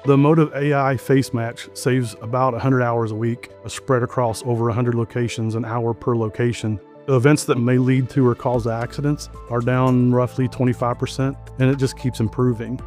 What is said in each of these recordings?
The Motive AI FaceMatch saves about 100 hours a week, spread across over 100 locations, an hour per location. The events that may lead to or cause accidents are down roughly 25%, and it just keeps improving.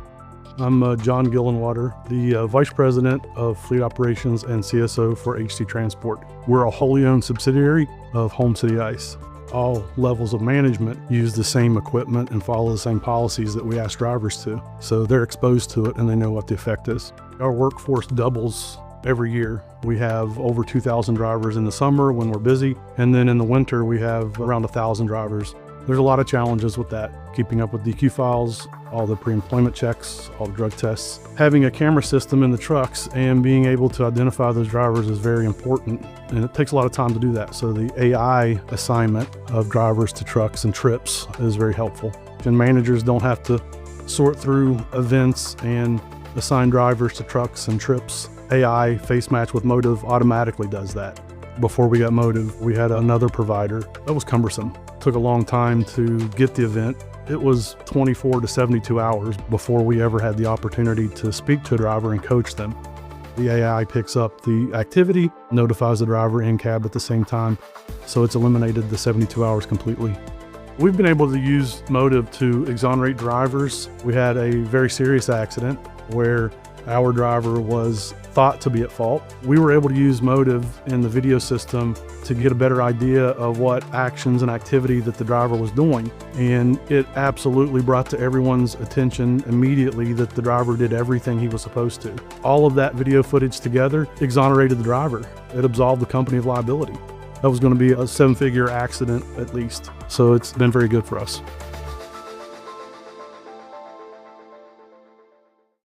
I'm John Gillenwater, the Vice President of Fleet Operations and CSO for HT Transport. We're a wholly owned subsidiary of Home City Ice. All levels of management use the same equipment and follow the same policies that we ask drivers to. So they're exposed to it and they know what the effect is. Our workforce doubles every year. We have over 2,000 drivers in the summer when we're busy, and then in the winter we have around 1,000 drivers. There's a lot of challenges with that. Keeping up with DQ files, all the pre-employment checks, all the drug tests. Having a camera system in the trucks and being able to identify those drivers is very important, and it takes a lot of time to do that. So the AI assignment of drivers to trucks and trips is very helpful. And managers don't have to sort through events and assign drivers to trucks and trips. AI FaceMatch with Motive automatically does that. Before we got Motive, we had another provider. That was cumbersome. Took a long time to get the event. It was 24 to 72 hours before we ever had the opportunity to speak to a driver and coach them. The AI picks up the activity, notifies the driver in cab at the same time, so it's eliminated the 72 hours completely. We've been able to use Motive to exonerate drivers. We had a very serious accident where our driver was thought to be at fault. We were able to use Motive in the video system to get a better idea of what actions and activity that the driver was doing. And it absolutely brought to everyone's attention immediately that the driver did everything he was supposed to. All of that video footage together exonerated the driver. It absolved the company of liability. That was going to be a 7-figure accident at least. So it's been very good for us.